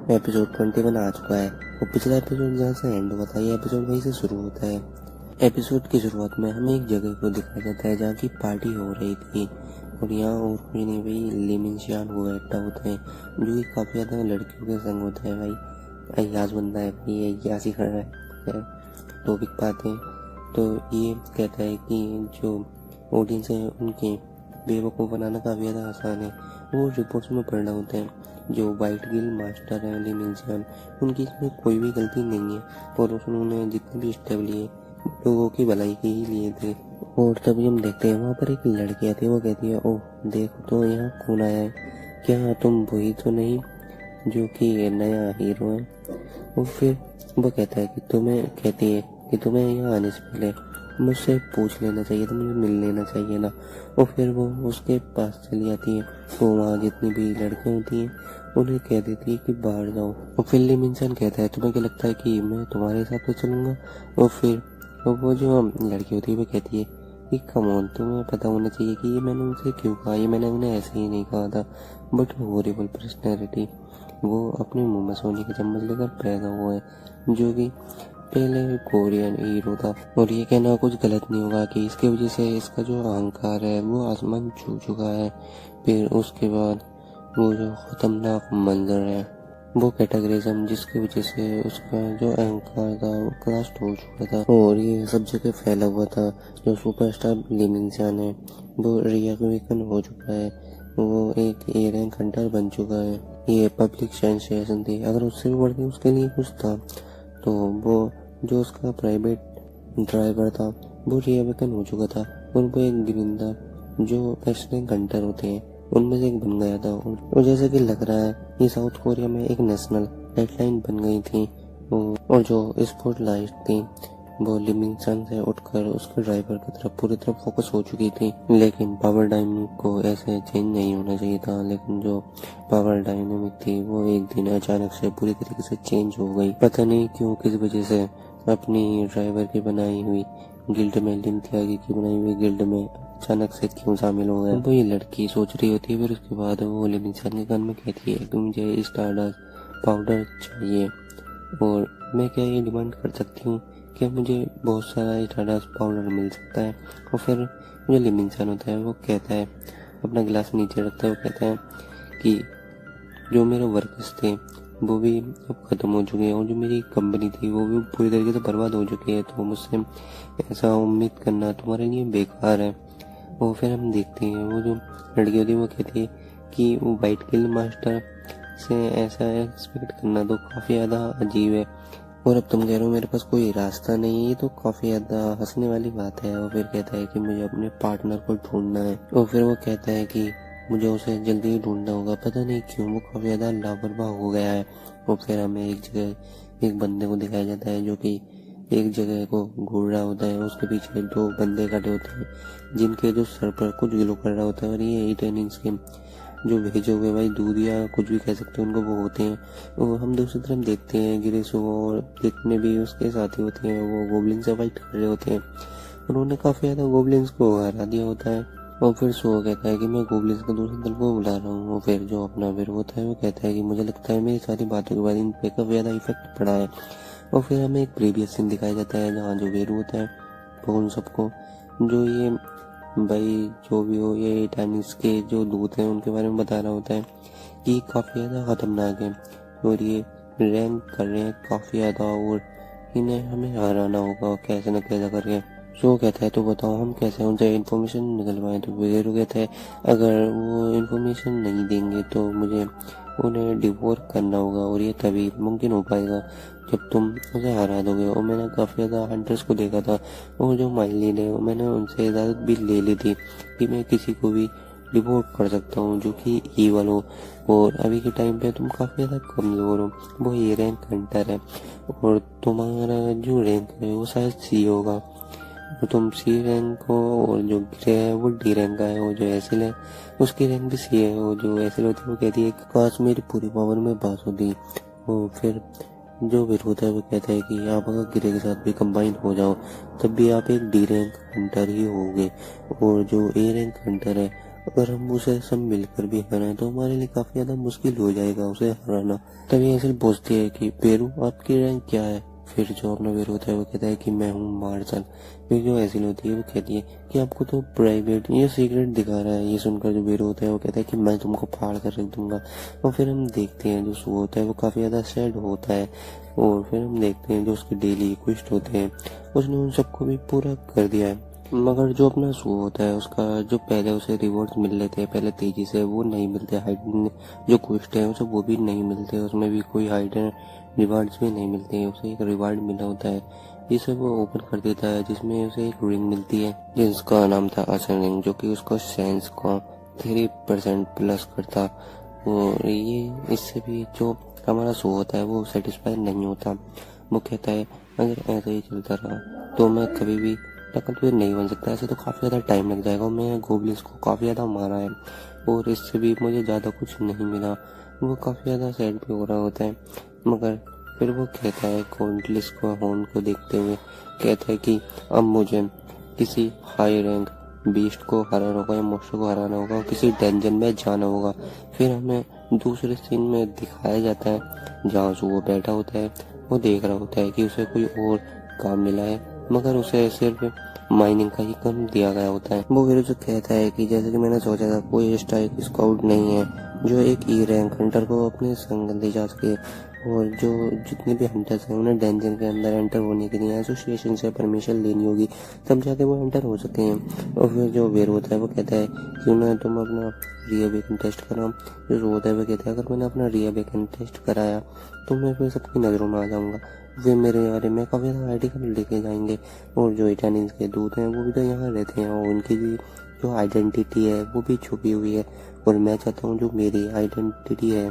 Episode 21 आ चुका है और पिछला एपिसोड जहाँ से एंड हुआ था ये एपिसोड वहीं से शुरू होता है। एपिसोड की शुरुआत में हमें एक जगह को दिखाया जाता है जहाँ की पार्टी हो रही थी और यहाँ और कोई नहीं भाई लिमिंशियान हुआ इकट्ठा होते हैं जो कि काफ़ी ज़्यादा लड़कियों के संग होता है। भाई अयाज बंदा है भाई, अयाज ही खड़ा है। टॉपिक पाते हैं तो ये कहता है कि जो ऑडियंस है उनके बेवकूफ़ बनाना काफ़ी ज़्यादा आसान है। वो रिपोर्ट्स में पढ़ना होता है जो वाइट गिल मास्टर है लिमिंशियान, उनकी इसमें कोई भी गलती नहीं है और उन्होंने जितने भी स्टेप लिए लोगों की भलाई के ही लिए थे। और तभी हम देखते हैं वहाँ पर एक लड़की आती है, वो कहती है ओह देखो तो यहाँ कौन आया है, क्या तुम वही तो नहीं जो कि नया हीरो है। और फिर वो कहता है कि कहती है कि तुम्हें यहाँ आने से पहले मुझसे पूछ लेना चाहिए था, मुझे मिल लेना चाहिए ना। और फिर वो उसके पास चली जाती है तो वहाँ जितनी भी लड़कियाँ होती हैं उन्हें कह देती है कि बाहर जाओ। और फिर लिमिंशियान कहता है तुम्हें क्या लगता है कि मैं तुम्हारे साथ तो चलूँगा। और फिर वो जो लड़की होती है वो कहती है कि कम ऑन तुम्हें पता होना चाहिए कि ये मैंने उनसे क्यों कहा, ये मैंने उन्हें ऐसे ही नहीं कहा था। बट हॉरिबल पर्सनैलिटी, वो अपने मुंह में सोने की चम्मच लेकर पैदा हुआ है जो कि पहले कोरियन हीरो था। और ये कहना कुछ गलत नहीं होगा कि इसके वजह से इसका जो अहंकार है वो आसमान छू चुका है। फिर उसके बाद वो जो खतरनाक मंजर है वो कैटेगरिज्म जिसकी वजह से उसका जो अहंकार था वो क्लास्ट हो चुका था और ये सब जगह फैला हुआ था। जो सुपरस्टार लिमिंशियान है वो रिकॉग्निशन हो चुका है, वो एक ए रैंक हंटर बन चुका है। ये पब्लिक सेंसेशन थी, अगर उससे भी बढ़ के उसके लिए कुछ था तो वो जो उसका प्राइवेट ड्राइवर था वो रिकॉग्निशन हो चुका था और वो एक गिरिंदा जो एस रैंक हंटर होते हैं उनमें से एक बन गया था। और जैसे कि लग रहा है ये साउथ कोरिया में एक नेशनल हेडलाइन बन गई थी और जो स्पॉटलाइट थी वो लिमिंशियान से उठकर उसके ड्राइवर की तरफ पूरी तरह फोकस हो चुकी थी। लेकिन पावर डायनेमिक को ऐसे चेंज नहीं होना चाहिए था, लेकिन जो पावर डायनेमिक थी वो एक दिन अचानक से पूरी तरीके से चेंज हो गई। पता नहीं क्यों, किस वजह से अपनी ड्राइवर की बनाई हुई गिल्ड में, लिन त्यागी की बनाई हुई गिल्ड में अचानक से क्यों शामिल हो गए। वो ये लड़की सोच रही होती है, फिर उसके बाद वो लिमिंशियान के कान में कहती है कि मुझे स्टारडस्ट पाउडर चाहिए और मैं क्या ये डिमांड कर सकती हूँ कि मुझे बहुत सारा स्टारडस्ट पाउडर मिल सकता है। और फिर जो लिमिंशियान होता है वो कहता है, अपना गिलास नीचे रखता है, वो कहता है कि जो मेरे वर्कर्स थे वो भी अब ख़त्म हो चुके हैं और जो मेरी कंपनी थी वो भी पूरी तरीके से बर्बाद हो चुकी है, तो मुझसे ऐसा उम्मीद करना तुम्हारे लिए बेकार है। और फिर हम देखते हैं वो जो लड़की होती है वो कहती है कि वो वाइट गिल मास्टर से ऐसा एक्सपेक्ट करना तो काफ़ी ज़्यादा अजीब है और अब तुम कह रहे हो मेरे पास कोई रास्ता नहीं है, ये तो काफ़ी ज़्यादा हंसने वाली बात है। और फिर कहता है कि मुझे अपने पार्टनर को ढूंढना है और फिर वो कहता है कि मुझे उसे जल्दी ही ढूंढना होगा, पता नहीं क्यों वो काफ़ी ज़्यादा लापरवाह हो गया है। और फिर हमें एक जगह एक बंदे को दिखाया जाता है जो कि एक जगह को घूर रहा होता है, उसके पीछे दो बंदे खड़े होते हैं जिनके जो सर पर कुछ ग्लो कर रहा होता है और ये 8 इंच के जो भेजे हुए भाई दूध या कुछ भी कह सकते हैं उनको वो होते हैं। और हम दूसरी तरफ देखते हैं गिरिसो और जितने भी उसके साथी होते हैं वो गोब्लिन से फाइट कर रहे होते हैं, उन्होंने काफ़ी ज़्यादा गोब्लिन्स को हरा दिया होता है। और फिर सो कहता है कि मैं गोब्लिन्स के दूसरे दल को बुला रहा हूँ। और फिर जो अपना वीर होता है वो कहता है कि मुझे लगता है मेरी सारी बातों के बाद इन पे काफ़ी ज़्यादा इफेक्ट पड़ा है। और फिर हमें एक प्रीवियस सीन दिखाया जाता है जहाँ जो वीर होता है वो उन सबको जो ये भाई जो भी हो ये टाइनिस के जो दूत हैं उनके बारे में बता रहा होता है कि काफ़ी ज़्यादा ख़तरनाक है और ये रैंक कर रहे हैं काफ़ी ज़्यादा और इन्हें हमें हराना होगा कैसे न कैसे करके। सो कहता है तो बताओ हम कैसे उनसे इन्फॉर्मेशन निकलवाएं। तो वगैरह कहता है अगर वो इन्फॉर्मेशन नहीं देंगे तो मुझे उन्हें डिवोर करना होगा और ये तभी मुमकिन हो पाएगा जब तुम उसे हरा दोगे। और मैंने काफ़ी ज़्यादा हंटर्स को देखा था और जो माइलिन है मैंने उनसे इजाज़त भी ले ली थी कि मैं किसी को भी डिवोट कर सकता हूँ जो कि ईवल हो। और अभी के टाइम पे तुम काफ़ी ज़्यादा कमज़ोर हो, वो ए रैंक हंटर है और तुम्हारा जो रैंक है वो शायद सी होगा, तो तुम सी रैंक हो और जो ग्रे है वो डी रैंक का है और जो एसिल है उसकी रैंक भी सी है। और जो एसिल होती है वो कहती है काश मेरी पूरी पावर में बात होती। और फिर जो विरोध है वो कहता है कि आप अगर गिरे के साथ भी कंबाइन हो जाओ तब भी आप एक डी रैंक हंटर ही होगे और जो ए रैंक हंटर है अगर हम उसे सब मिलकर भी हराएं तो हमारे लिए काफी ज्यादा मुश्किल हो जाएगा उसे हराना। तभी ऐसे पूछती है कि पेरू आपकी रैंक क्या है। फिर जो अपना वीर होता है वो कहता है कि मैं हूँ मार्शल। फिर जो ऐसी होती है वो कहती है कि आपको तो प्राइवेट ये सीक्रेट दिखा रहा है। ये सुनकर जो वीर होता है वो कहता है कि मैं तुमको फाड़ कर रख दूंगा। और फिर हम देखते हैं जो सू होता है वो काफी ज्यादा सैड होता है। और फिर हम देखते हैं जो उसके डेली क्वेस्ट होते हैं उसने उन सबको भी पूरा कर दिया है। मगर जो अपना शो होता है उसका जो पहले उसे रिवॉर्ड्स मिल लेते हैं पहले तेजी से वो नहीं मिलते। हाइडन जो क्वेस्ट है उसे वो भी नहीं मिलते। उसमें भी कोई हाइडन रिवार्ड्स भी नहीं मिलते हैं। उसे एक रिवार्ड मिला होता है जिसे वो ओपन कर देता है जिसमें उसे एक रिंग मिलती है जिसका नाम था असन रिंग जो कि उसको सेंस को 3% प्लस करता। और ये इससे भी जो हमारा शो होता है वो सेटिस्फाई नहीं होता। वो कहता है अगर ऐसे ही चलता रहा तो मैं कभी भी टकलपुर नहीं बन सकता। ऐसे तो काफ़ी ज़्यादा टाइम लग जाएगा। मैं गोबलिन्स को काफ़ी ज़्यादा मारा है और इससे भी मुझे ज़्यादा कुछ नहीं मिला। वो काफ़ी ज़्यादा सैड भी हो रहा होता है। मगर फिर वो कहता है कॉन्टलिस को हॉर्न को देखते हुए कहता है कि अब मुझे किसी हाई रैंक बीस्ट को हराना होगा या मोस्टर को हराना होगा और किसी डंजन में जाना होगा। फिर हमें दूसरे सीन में दिखाया जाता है जहाँ वो बैठा होता है। वो देख रहा होता है कि उसे कोई और काम मिला है मगर उसे सिर्फ माइनिंग का ही काम दिया गया होता है। वो फिर उसे कहता है कि जैसे कि मैंने सोचा था कोई स्ट्राइक स्क्वाड नहीं है जो एक ई रैंक हंटर को अपने संग ले जा सके और जो जितने भी हंटर्स हैं उन्हें डंजन के अंदर एंटर होने के लिए एसोसिएशन से परमिशन लेनी होगी तब जाके वो एंटर हो सकते हैं। और फिर जो वेर होता है वो कहता है कि उन्हें तुम अपना रियाबेकन टेस्ट कराओ। जो होता है वो कहता है अगर मैंने अपना रियाबेकन टेस्ट कराया तो मैं फिर सबकी नज़रों में आ जाऊंगा। वे मेरे बारे में काफ़ी सारा आर्टिकल लेके जाएंगे और जो इटानियंस के दूत हैं वो भी तो यहाँ रहते हैं और उनकी भी जो आइडेंटिटी है वो भी छुपी हुई है। और मैं चाहता हूँ जो मेरी आइडेंटिटी है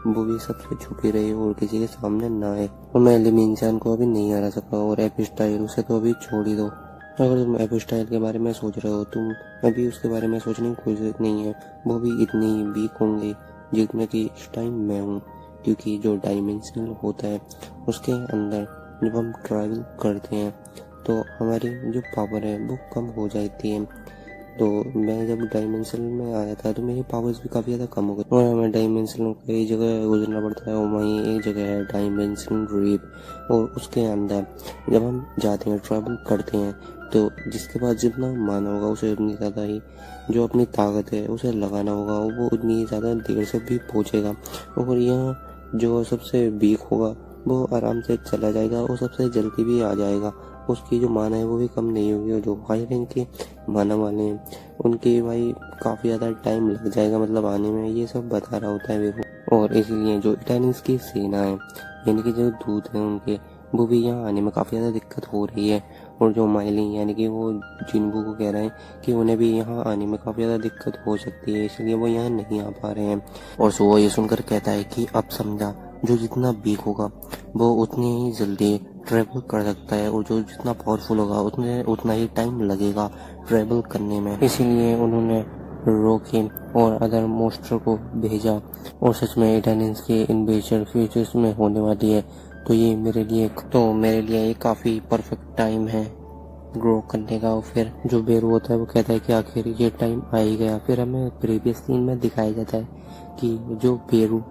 वो भी सबसे छुपी रहे और किसी के सामने ना आए। और मैं एलिमिनेशन को अभी नहीं हरा सका और एपिस्टाइल उसे तो अभी छोड़ ही दो। अगर तुम एपिस्टाइल के बारे में सोच रहे हो तुम अभी उसके बारे में सोचने की कोई जरूरत नहीं है। वो भी इतनी वीक होंगे जितने कि इस टाइम मैं हूँ। क्योंकि जो डायमेंशनल होता है उसके अंदर जब हम ट्रैवल करते हैं तो हमारी जो पावर है वो कम हो जाती है। तो मैं जब डायमेंशन में आया था तो मेरी पावर्स भी काफ़ी ज़्यादा कम हो गई और हमें डायमेंशन कई जगह गुजरना पड़ता है। और वहीं एक जगह है डायमेंशन रीप और उसके अंदर जब हम जाते हैं ट्रैवल करते हैं तो जिसके पास जितना माना होगा उसे उतनी ज़्यादा ही जो अपनी ताकत है उसे लगाना होगा वो उतनी ज़्यादा देर से भी पहुँचेगा। और यहाँ जो सबसे वीक होगा वो आराम से चला जाएगा और सबसे जल्दी भी आ जाएगा। उसकी जो माना है वो भी कम नहीं होगी और जो हाई रैंक के माना वाले हैं उनके भाई काफ़ी ज़्यादा टाइम लग जाएगा मतलब आने में। ये सब बता रहा होता है मेरे। और इसलिए जो इटानियंस की सेना है यानी कि जो दूत हैं उनके वो भी यहाँ आने में काफ़ी ज़्यादा दिक्कत हो रही है। और जो माइली यानी कि वो जिन्बू को कह रहे हैं कि उन्हें भी यहाँ आने में काफ़ी ज़्यादा दिक्कत हो सकती है इसलिए वो यहाँ नहीं आ पा रहे हैं। और सो ये सुनकर कहता है कि अब समझा जो जितना वीक होगा वो उतनी ही जल्दी ट्रैवल कर सकता है और जो जितना पावरफुल होगा उतना ही टाइम लगेगा ट्रैवल करने में। इसीलिए उन्होंने रोकिन और अदर मोस्टर को भेजा। और सच में इटानियंस के इन्वेजन फ्यूचर्स में होने वाली है तो मेरे लिए ये काफ़ी परफेक्ट टाइम है ग्रो करने का। और फिर जो बेरू होता है वो कहता है कि आखिर ये टाइम आ ही गया। फिर हमें प्रीवियस सीन में दिखाया जाता है कि जो बेरू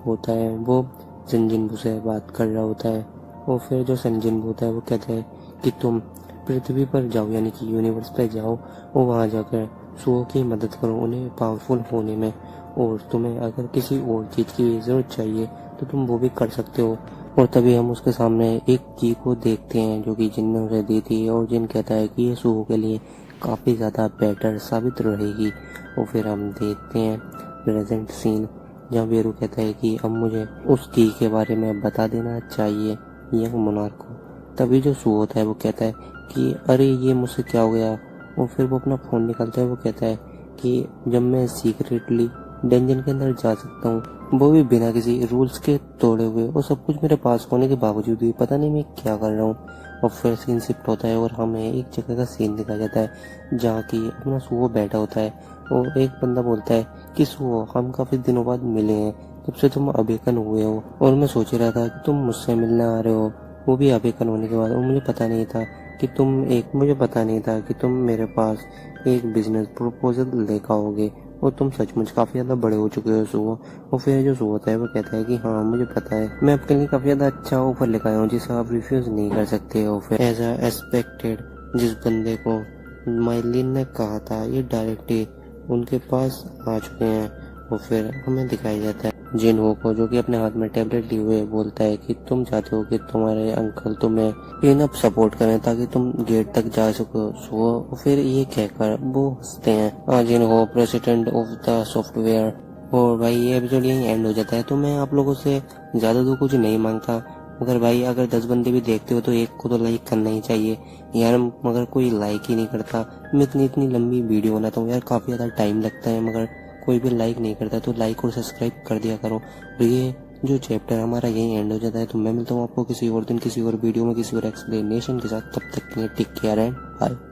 होता है वो संजिनबू से बात कर रहा होता है। और फिर जो संजिनबू होता है वो कहता है कि तुम पृथ्वी पर जाओ यानी कि यूनिवर्स पर जाओ और वहाँ जाकर सुओ की मदद करो उन्हें पावरफुल होने में। और तुम्हें अगर किसी और चीज़ की ज़रूरत चाहिए तो तुम वो भी कर सकते हो। और तभी हम उसके सामने एक की को देखते हैं जो कि जिन ने उसे दी थी और जिन कहता है कि ये सुओ के लिए काफ़ी ज़्यादा बेटर साबित रहेगी। और फिर हम देखते हैं प्रेजेंट सीन जहाँ बेरू कहता है कि अब मुझे उस की के बारे में बता देना चाहिए यंग मोनार्क को। तभी जो सू होता है वो कहता है कि अरे ये मुझसे क्या हो गया। और फिर वो अपना फ़ोन निकालता है। वो कहता है कि जब मैं सीक्रेटली डंजन के अंदर जा सकता हूँ वो भी बिना किसी रूल्स के तोड़े हुए और सब कुछ मेरे पास होने के बावजूद भी पता नहीं मैं क्या कर रहा हूँ। और फिर सीन शिफ्ट होता है और हमें एक जगह का सीन दिखाया जाता है जहाँ की अपना सुओ बैठा होता है और एक बंदा बोलता है कि सुओ हम काफ़ी दिनों बाद मिले हैं तब से तुम अबेकन हुए हो और मैं सोच रहा था कि तुम मुझसे मिलने आ रहे हो वो भी अबेकन होने के बाद। और मुझे पता नहीं था कि तुम मेरे पास एक बिजनेस प्रपोजल लेकर आओगे और तुम सचमुच काफी ज्यादा बड़े हो चुके हो सुहो। और फिर जो सुहो होता है वो कहता है कि हाँ मुझे पता है, मैं आपके लिए काफी ज्यादा अच्छा ऑफर लेकर आया हूँ जिसे आप रिफ्यूज नहीं कर सकते हो। फिर एज एक्सपेक्टेड जिस बंदे को माइलिन ने कहा था ये डायरेक्टली उनके पास आ चुके हैं। और फिर हमें दिखाया जाता है जिनहो को, जो कि अपने हाथ में टैबलेट लिए हुए बोलता है कि तुम चाहते हो कि तुम्हारे अंकल तुम्हें इनफ सपोर्ट करें ताकि तुम गेट तक जा सको। सो फिर ये कहकर वो हंसते हैं। जिनहो प्रेसिडेंट ऑफ द सॉफ्टवेयर। और भाई ये एपिसोड यहीं एंड हो जाता है। तो मैं आप लोगों से ज्यादा तो कुछ नहीं मांगता, मगर भाई अगर 10 बंदे भी देखते हो तो एक को तो लाइक करना ही चाहिए यार, मगर कोई लाइक ही नहीं करता। मैं इतनी लंबी वीडियो बनाता हूँ यार, काफी ज्यादा टाइम लगता है, मगर कोई भी लाइक नहीं करता। तो लाइक और सब्सक्राइब कर दिया करो। तो ये जो चैप्टर हमारा यही एंड हो जाता है। तो मैं मिलता हूँ आपको किसी और दिन किसी और वीडियो में किसी और एक्सप्लेनेशन के साथ। तब तक के लिए टेक केयर एंड बाय।